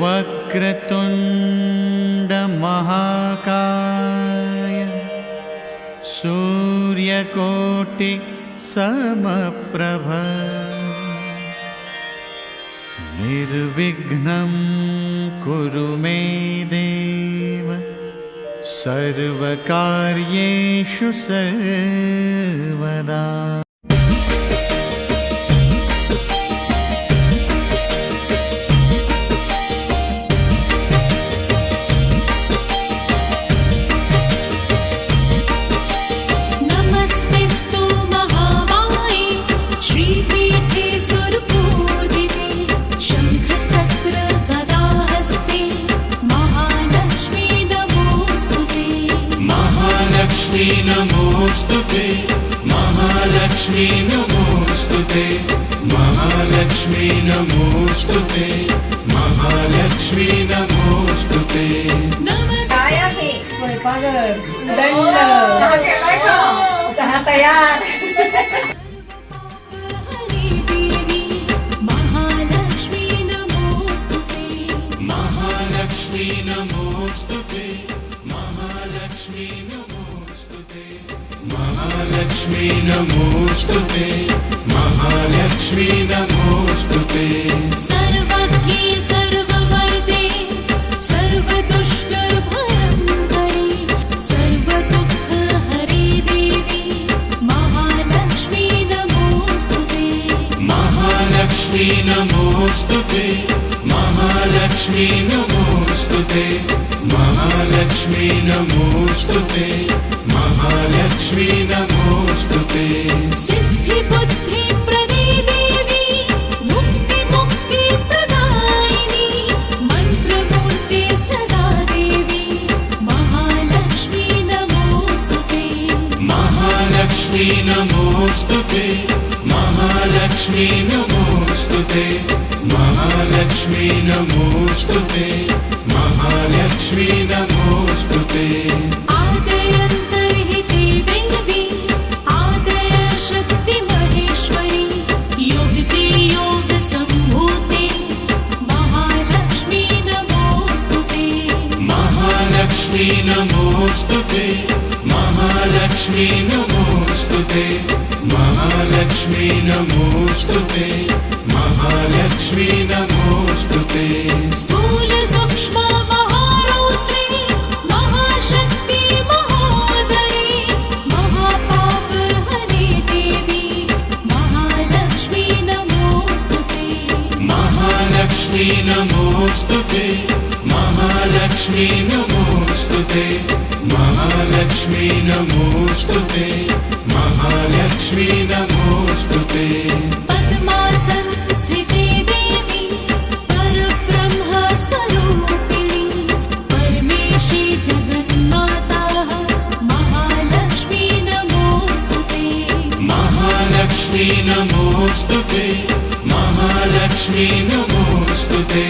वक्रतुंड महाकाय सूर्यकोटि समप्रभ निर्विघ्नं कुरु मे देव सर्वकार्येषु सर्वदा। नमोस्तुते महालक्ष्मी नमोस्तुते महालक्ष्मी नमोस्तुते महालक्ष्मी नमोस्तुते। काय आहे स्वयंपाक दंड चहा केलाय का? चहा तयार। महालक्ष्मी नमोस्तुते महालक्ष्मी नमोस्तुते महालक्ष्मी नमोस्तुते महालक्ष्मी नमोस्तुते महालक्ष्मी नमोस्तुते। सर्वज्ञे सर्ववरदे सर्वदुष्टभयङ्करी सर्वदुःखहरे देवी महालक्ष्मी नमोस्तुते महालक्ष्मी नमोस्तुते महालक्ष्मी नमोस्तुते महालक्ष्मी नमोस्तुते महालक्ष्मी नमोस्तुते। सिद्धि बुद्धि प्रदे देवी मुक्ति मुक्ति प्रदायिनी मंत्रमूर्ते सदा देवी महालक्ष्मी नमोस्तुते महालक्ष्मी नमोस्तुते महालक्ष्मी नमोस्तुते महालक्ष्मी नमोस्तुते महालक्ष्मी नमोस्तुते। आदयन्तर्हिते देवी आदय शक्ति महेश्वरी योगजे योग संभूते महालक्ष्मी नमोस्तुते महालक्ष्मी नमोस्तुते महालक्ष्मी नमोस्तुते महालक्ष्मी नमोस्तुते महालक्ष्मी नमोस्तुते। स्थूल सूक्ष्म महारौद्री महाशक्ति महोदरी महापापहरे देवी महालक्ष्मी नमोस्तुते महालक्ष्मी नमोस्तुते महालक्ष्मी नमोस्तुते महालक्ष्मी नमोस्तुते महालक्ष्मी नमोस्तुते। पद्मासन स्थिते देवी परब्रह्म स्वरूपिणी परमेशी जगन्माता महालक्ष्मी नमोस्तुते महालक्ष्मी नमोस्तुते महालक्ष्मी नमोस्तुते